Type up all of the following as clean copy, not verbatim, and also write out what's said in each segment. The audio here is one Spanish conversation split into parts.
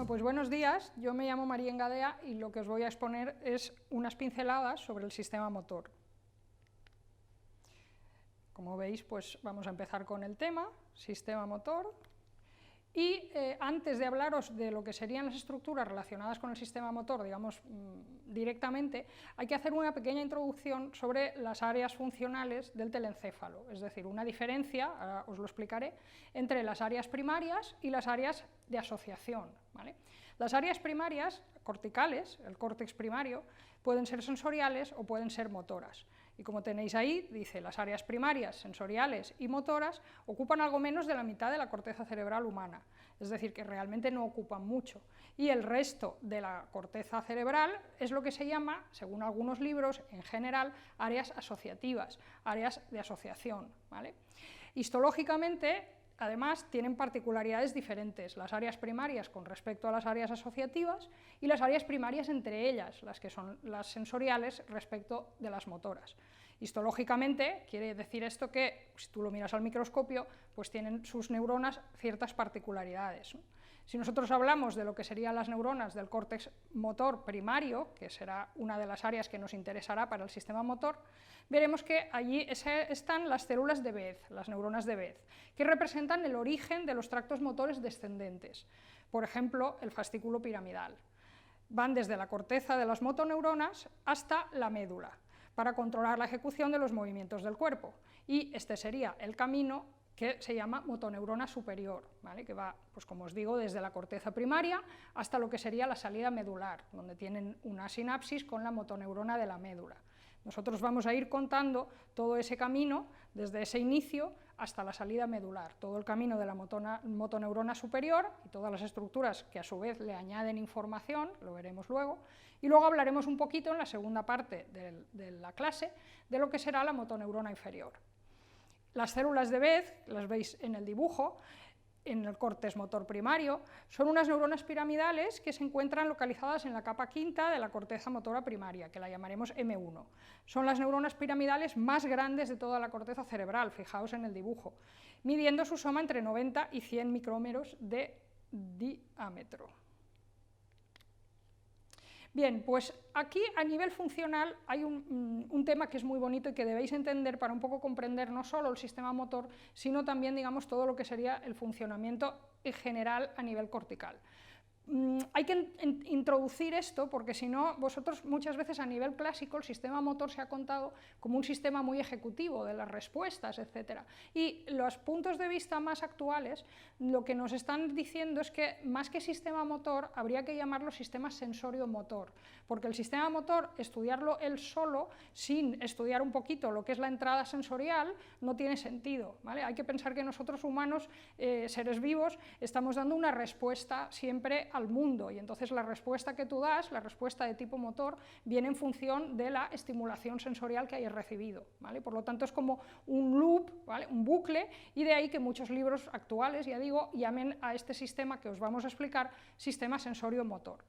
Bueno, pues buenos días, yo me llamo María Engadea y lo que os voy a exponer es unas pinceladas sobre el sistema motor. Como veis, pues vamos a empezar con el tema, sistema motor. Y antes de hablaros de lo que serían las estructuras relacionadas con el sistema motor, digamos, directamente, hay que hacer una pequeña introducción sobre las áreas funcionales del telencéfalo, es decir, una diferencia, ahora os lo explicaré, entre las áreas primarias y las áreas de asociación, ¿vale? Las áreas primarias, corticales, el córtex primario, pueden ser sensoriales o pueden ser motoras. Y como tenéis ahí, dice, las áreas primarias, sensoriales y motoras ocupan algo menos de la mitad de la corteza cerebral humana, es decir, que realmente no ocupan mucho. Y el resto de la corteza cerebral es lo que se llama, según algunos libros, en general, áreas asociativas, áreas de asociación, ¿vale? Histológicamente, además, tienen particularidades diferentes, las áreas primarias con respecto a las áreas asociativas y las áreas primarias entre ellas, las que son las sensoriales respecto de las motoras. Histológicamente, quiere decir esto que, si tú lo miras al microscopio, pues tienen sus neuronas ciertas particularidades, ¿no? Si nosotros hablamos de lo que serían las neuronas del córtex motor primario, que será una de las áreas que nos interesará para el sistema motor, veremos que allí están las células de Betz, las neuronas de Betz, que representan el origen de los tractos motores descendentes, por ejemplo, el fascículo piramidal. Van desde la corteza de las motoneuronas hasta la médula, para controlar la ejecución de los movimientos del cuerpo, y este sería el camino que se llama motoneurona superior, ¿vale? Que va, pues como os digo, desde la corteza primaria hasta lo que sería la salida medular, donde tienen una sinapsis con la motoneurona de la médula. Nosotros vamos a ir contando todo ese camino, desde ese inicio hasta la salida medular, todo el camino de la motoneurona superior y todas las estructuras que a su vez le añaden información, lo veremos luego, y luego hablaremos un poquito en la segunda parte de la clase de lo que será la motoneurona inferior. Las células de Betz, las veis en el dibujo, en el córtex motor primario, son unas neuronas piramidales que se encuentran localizadas en la capa quinta de la corteza motora primaria, que la llamaremos M1. Son las neuronas piramidales más grandes de toda la corteza cerebral, fijaos en el dibujo, midiendo su soma entre 90 y 100 micrómetros de diámetro. Bien, pues aquí a nivel funcional hay un tema que es muy bonito y que debéis entender para un poco comprender no solo el sistema motor, sino también, digamos, todo lo que sería el funcionamiento en general a nivel cortical. Hay que introducir esto porque si no, vosotros muchas veces a nivel clásico el sistema motor se ha contado como un sistema muy ejecutivo de las respuestas, etc. Y los puntos de vista más actuales lo que nos están diciendo es que más que sistema motor habría que llamarlo sistema sensorio-motor, porque el sistema motor, estudiarlo él solo, sin estudiar un poquito lo que es la entrada sensorial, no tiene sentido, ¿vale? Hay que pensar que nosotros humanos, seres vivos, estamos dando una respuesta siempre al mundo, y entonces la respuesta que tú das, la respuesta de tipo motor, viene en función de la estimulación sensorial que hayas recibido, ¿vale? Por lo tanto es como un loop, ¿vale? Un bucle, y de ahí que muchos libros actuales, ya digo, llamen a este sistema que os vamos a explicar sistema sensorio-motor.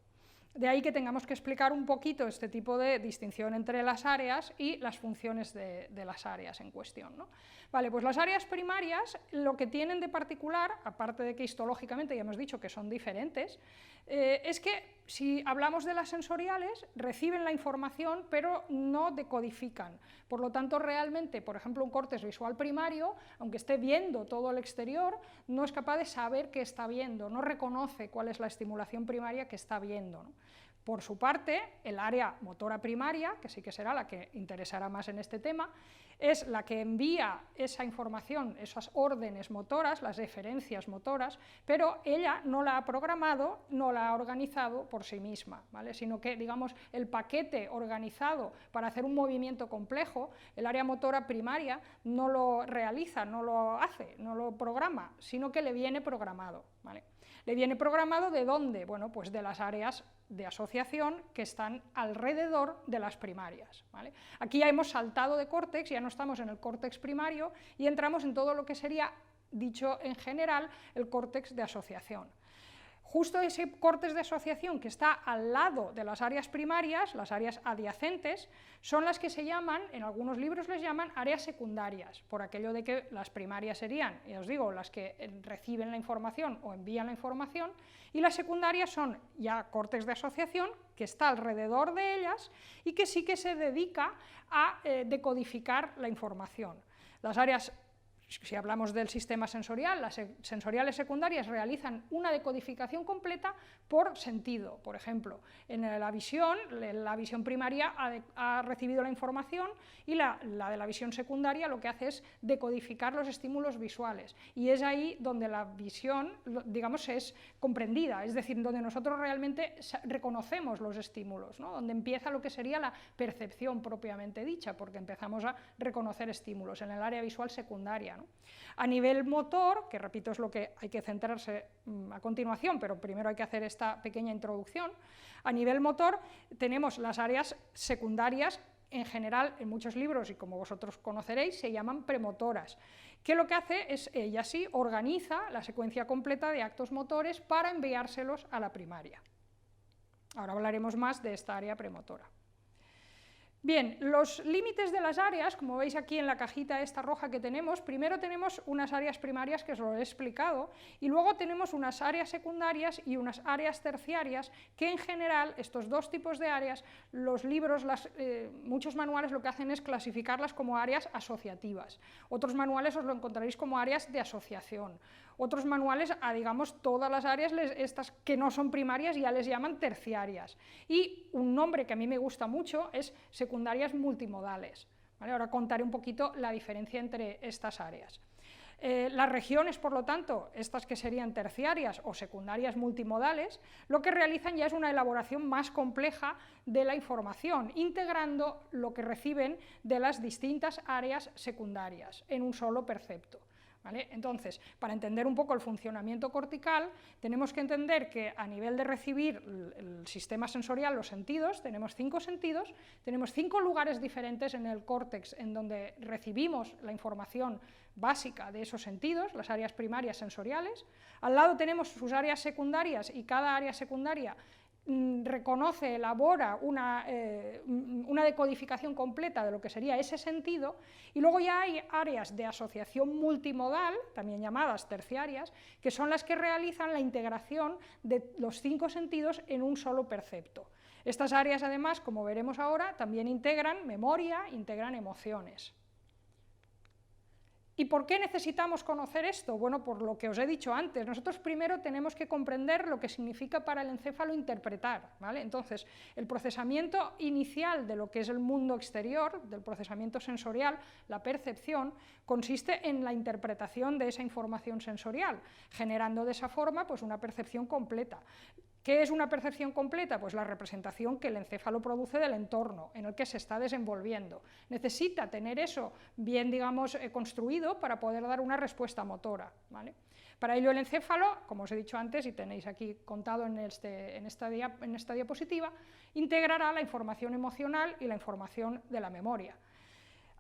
De ahí que tengamos que explicar un poquito este tipo de distinción entre las áreas y las funciones de las áreas en cuestión, ¿no? Vale, pues las áreas primarias lo que tienen de particular, aparte de que histológicamente ya hemos dicho que son diferentes, es que si hablamos de las sensoriales, reciben la información pero no decodifican, por lo tanto realmente, por ejemplo, un córtex visual primario, aunque esté viendo todo el exterior, no es capaz de saber qué está viendo, no reconoce cuál es la estimulación primaria que está viendo, ¿no? Por su parte, el área motora primaria, que sí que será la que interesará más en este tema, es la que envía esa información, esas órdenes motoras, las referencias motoras, pero ella no la ha programado, no la ha organizado por sí misma, ¿vale? Sino que, digamos, el paquete organizado para hacer un movimiento complejo, el área motora primaria no lo realiza, no lo hace, no lo programa, sino que le viene programado, ¿vale? Le viene programado ¿de dónde? Bueno, pues de las áreas de asociación que están alrededor de las primarias, ¿vale? Aquí ya hemos saltado de córtex, ya no estamos en el córtex primario y entramos en todo lo que sería, dicho en general, el córtex de asociación. Justo ese cortes de asociación que está al lado de las áreas primarias, las áreas adyacentes, son las que se llaman, en algunos libros les llaman áreas secundarias, por aquello de que las primarias serían, ya os digo, las que reciben la información o envían la información, y las secundarias son ya cortes de asociación, que está alrededor de ellas y que sí que se dedica a decodificar la información. Las áreas, si hablamos del sistema sensorial, las sensoriales secundarias realizan una decodificación completa por sentido. Por ejemplo, en la visión primaria ha recibido la información y la de la visión secundaria lo que hace es decodificar los estímulos visuales. Y es ahí donde la visión, digamos, es comprendida, es decir, donde nosotros realmente reconocemos los estímulos, ¿no? Donde empieza lo que sería la percepción propiamente dicha, porque empezamos a reconocer estímulos en el área visual secundaria, ¿no? A nivel motor, que repito es lo que hay que centrarse a continuación, pero primero hay que hacer esta pequeña introducción, a nivel motor tenemos las áreas secundarias, en general en muchos libros y como vosotros conoceréis se llaman premotoras, que lo que hace es, ella sí, organiza la secuencia completa de actos motores para enviárselos a la primaria. Ahora hablaremos más de esta área premotora. Bien, los límites de las áreas, como veis aquí en la cajita esta roja que tenemos, primero tenemos unas áreas primarias que os lo he explicado y luego tenemos unas áreas secundarias y unas áreas terciarias que en general, estos dos tipos de áreas, los libros, muchos manuales lo que hacen es clasificarlas como áreas asociativas, otros manuales os lo encontraréis como áreas de asociación, otros manuales, digamos, todas las áreas, estas que no son primarias ya les llaman terciarias. Y un nombre que a mí me gusta mucho es secundarias multimodales. ¿Vale? Ahora contaré un poquito la diferencia entre estas áreas. Las regiones, por lo tanto, estas que serían terciarias o secundarias multimodales, lo que realizan ya es una elaboración más compleja de la información, integrando lo que reciben de las distintas áreas secundarias en un solo percepto. ¿Vale? Entonces, para entender un poco el funcionamiento cortical, tenemos que entender que a nivel de recibir el sistema sensorial, los sentidos, tenemos 5 sentidos, tenemos 5 lugares diferentes en el córtex en donde recibimos la información básica de esos sentidos, las áreas primarias sensoriales, al lado tenemos sus áreas secundarias y cada área secundaria reconoce, elabora una decodificación completa de lo que sería ese sentido, y luego ya hay áreas de asociación multimodal, también llamadas terciarias, que son las que realizan la integración de los 5 sentidos en un solo percepto. Estas áreas, además, como veremos ahora, también integran memoria, integran emociones. ¿Y por qué necesitamos conocer esto? Bueno, por lo que os he dicho antes, nosotros primero tenemos que comprender lo que significa para el encéfalo interpretar, ¿vale? Entonces, el procesamiento inicial de lo que es el mundo exterior, del procesamiento sensorial, la percepción, consiste en la interpretación de esa información sensorial, generando de esa forma pues, una percepción completa. ¿Qué es una percepción completa? Pues la representación que el encéfalo produce del entorno en el que se está desenvolviendo. Necesita tener eso bien, digamos, construido para poder dar una respuesta motora, ¿vale? Para ello el encéfalo, como os he dicho antes y tenéis aquí contado en esta diapositiva, integrará la información emocional y la información de la memoria.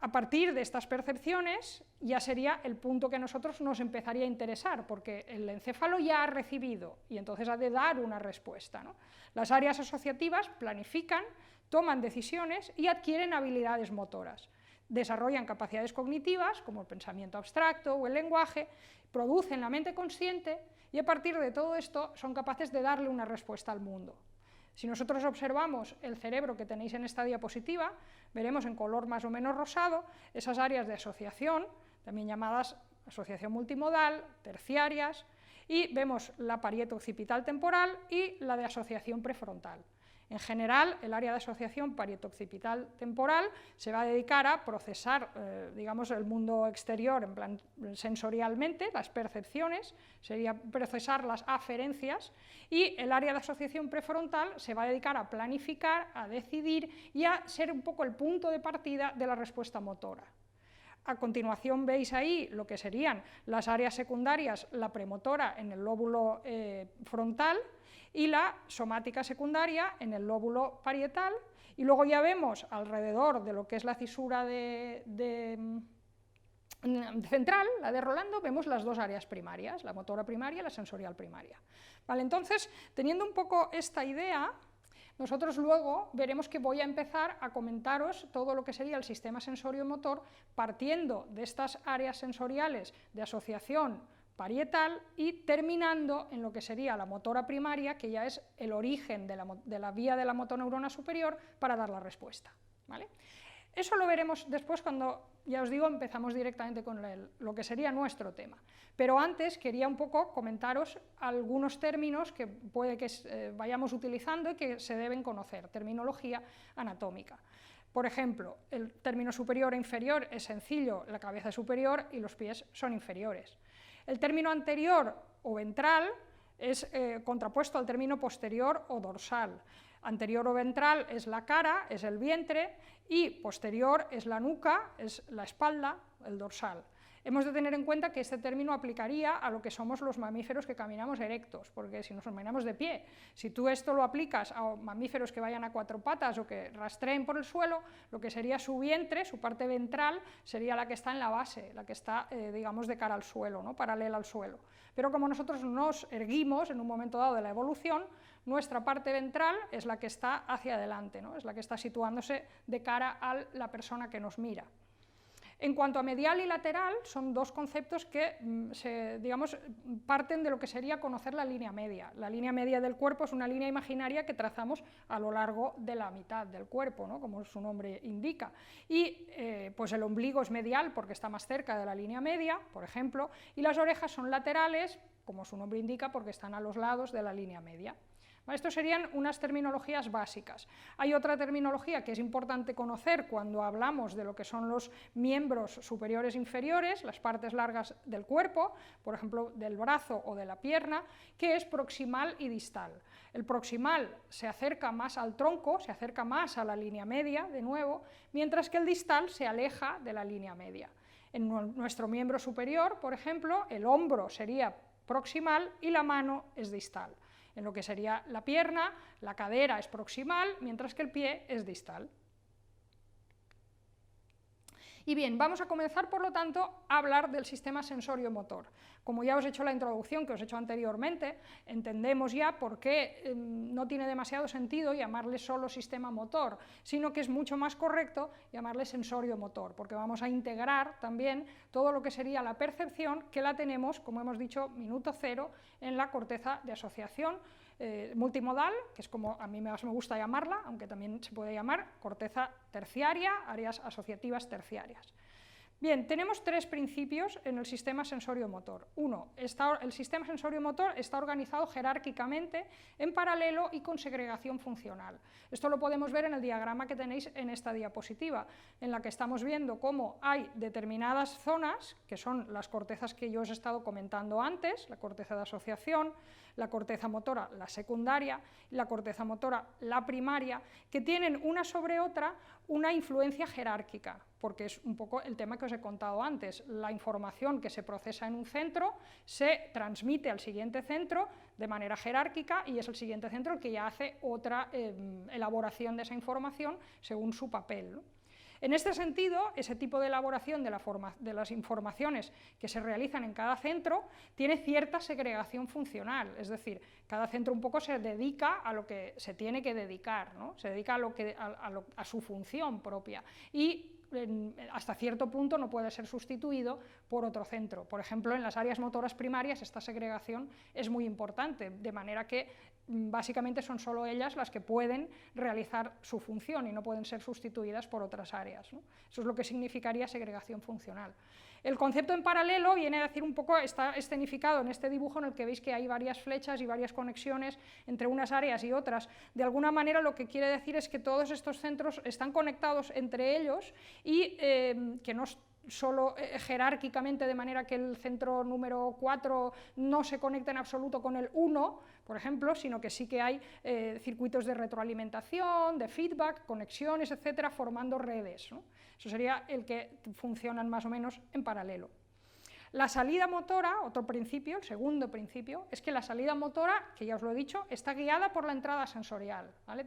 A partir de estas percepciones ya sería el punto que a nosotros nos empezaría a interesar, porque el encéfalo ya ha recibido y entonces ha de dar una respuesta, ¿no? Las áreas asociativas planifican, toman decisiones y adquieren habilidades motoras. Desarrollan capacidades cognitivas, como el pensamiento abstracto o el lenguaje, producen la mente consciente y a partir de todo esto son capaces de darle una respuesta al mundo. Si nosotros observamos el cerebro que tenéis en esta diapositiva, veremos en color más o menos rosado esas áreas de asociación, también llamadas asociación multimodal, terciarias, y vemos la parieto occipital temporal y la de asociación prefrontal. En general, el área de asociación parieto-occipital temporal se va a dedicar a procesar, digamos, el mundo exterior en plan sensorialmente, las percepciones, sería procesar las aferencias, y el área de asociación prefrontal se va a dedicar a planificar, a decidir y a ser un poco el punto de partida de la respuesta motora. A continuación veis ahí lo que serían las áreas secundarias, la premotora en el lóbulo frontal y la somática secundaria en el lóbulo parietal, y luego ya vemos alrededor de lo que es la cisura de central, la de Rolando, vemos las dos áreas primarias, la motora primaria y la sensorial primaria. Vale, entonces, teniendo un poco esta idea, nosotros luego veremos que voy a empezar a comentaros todo lo que sería el sistema sensorio-motor partiendo de estas áreas sensoriales de asociación parietal y terminando en lo que sería la motora primaria, que ya es el origen de la vía de la motoneurona superior para dar la respuesta. ¿Vale? Eso lo veremos después cuando, ya os digo, empezamos directamente con lo que sería nuestro tema. Pero antes quería un poco comentaros algunos términos que puede que vayamos utilizando y que se deben conocer, terminología anatómica. Por ejemplo, el término superior e inferior es sencillo, la cabeza es superior y los pies son inferiores. El término anterior o ventral es contrapuesto al término posterior o dorsal. Anterior o ventral es la cara, es el vientre, y posterior es la nuca, es la espalda, el dorsal. Hemos de tener en cuenta que este término aplicaría a lo que somos los mamíferos que caminamos erectos, porque si nos caminamos de pie, si tú esto lo aplicas a mamíferos que vayan a cuatro patas o que rastreen por el suelo, lo que sería su vientre, su parte ventral, sería la que está en la base, la que está, digamos, de cara al suelo, ¿no? Paralela al suelo. Pero como nosotros nos erguimos en un momento dado de la evolución, nuestra parte ventral es la que está hacia adelante, ¿no? Es la que está situándose de cara a la persona que nos mira. En cuanto a medial y lateral, son dos conceptos que digamos, parten de lo que sería conocer la línea media. La línea media del cuerpo es una línea imaginaria que trazamos a lo largo de la mitad del cuerpo, ¿no? Como su nombre indica. Y pues el ombligo es medial porque está más cerca de la línea media, por ejemplo, y las orejas son laterales, como su nombre indica, porque están a los lados de la línea media. Estas serían unas terminologías básicas. Hay otra terminología que es importante conocer cuando hablamos de lo que son los miembros superiores e inferiores, las partes largas del cuerpo, por ejemplo, del brazo o de la pierna, que es proximal y distal. El proximal se acerca más al tronco, se acerca más a la línea media, de nuevo, mientras que el distal se aleja de la línea media. En nuestro miembro superior, por ejemplo, el hombro sería proximal y la mano es distal. En lo que sería la pierna, la cadera es proximal, mientras que el pie es distal. Y bien, vamos a comenzar, por lo tanto, a hablar del sistema sensorio-motor. Como ya os he hecho la introducción que os he hecho anteriormente, entendemos ya por qué no tiene demasiado sentido llamarle solo sistema motor, sino que es mucho más correcto llamarle sensorio-motor, porque vamos a integrar también todo lo que sería la percepción, que la tenemos, como hemos dicho, minuto cero, en la corteza de asociación multimodal, que es como a mí más me gusta llamarla, aunque también se puede llamar corteza terciaria, áreas asociativas terciarias. Bien, tenemos tres principios en el sistema sensorio-motor. Uno, el sistema sensorio-motor está organizado jerárquicamente, en paralelo y con segregación funcional. Esto lo podemos ver en el diagrama que tenéis en esta diapositiva, en la que estamos viendo cómo hay determinadas zonas, que son las cortezas que yo os he estado comentando antes, la corteza de asociación, la corteza motora, la secundaria, y la corteza motora, la primaria, que tienen una sobre otra una influencia jerárquica, porque es un poco el tema que os he contado antes. La información que se procesa en un centro se transmite al siguiente centro de manera jerárquica y es el siguiente centro el que ya hace otra elaboración de esa información según su papel, ¿no? En este sentido, ese tipo de elaboración de las informaciones que se realizan en cada centro tiene cierta segregación funcional, es decir, cada centro un poco se dedica a lo que se tiene que dedicar, ¿no? Se dedica a su función propia y hasta cierto punto no puede ser sustituido por otro centro. Por ejemplo, en las áreas motoras primarias esta segregación es muy importante, de manera que básicamente son solo ellas las que pueden realizar su función y no pueden ser sustituidas por otras áreas, ¿no? Eso es lo que significaría segregación funcional. El concepto en paralelo viene a decir un poco, está escenificado en este dibujo en el que veis que hay varias flechas y varias conexiones entre unas áreas y otras. De alguna manera lo que quiere decir es que todos estos centros están conectados entre ellos y que no solo jerárquicamente, de manera que el centro número 4 no se conecta en absoluto con el 1, por ejemplo, sino que sí que hay circuitos de retroalimentación, de feedback, conexiones, etcétera, formando redes, ¿no? Eso sería el que funcionan más o menos en paralelo. La salida motora, otro principio, el segundo principio, es que la salida motora, que ya os lo he dicho, está guiada por la entrada sensorial, ¿vale?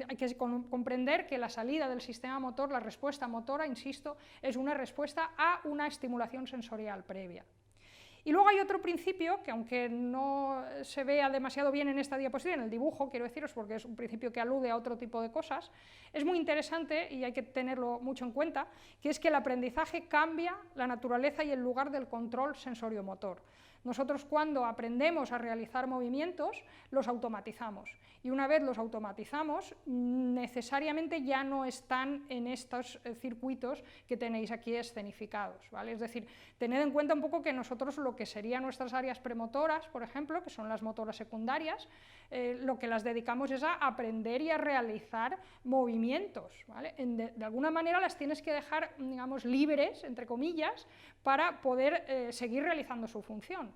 Hay que comprender que la salida del sistema motor, la respuesta motora, insisto, es una respuesta a una estimulación sensorial previa. Y luego hay otro principio, que aunque no se vea demasiado bien en esta diapositiva, en el dibujo, quiero deciros, porque es un principio que alude a otro tipo de cosas, es muy interesante y hay que tenerlo mucho en cuenta, que es que el aprendizaje cambia la naturaleza y el lugar del control sensoriomotor. Nosotros cuando aprendemos a realizar movimientos, los automatizamos, y una vez los automatizamos, necesariamente ya no están en estos circuitos que tenéis aquí escenificados, ¿vale? Es decir, tened en cuenta un poco que nosotros lo que serían nuestras áreas premotoras, por ejemplo, que son las motoras secundarias, lo que las dedicamos es a aprender y a realizar movimientos, ¿vale? De alguna manera las tienes que dejar, digamos, libres, entre comillas, para poder seguir realizando su función.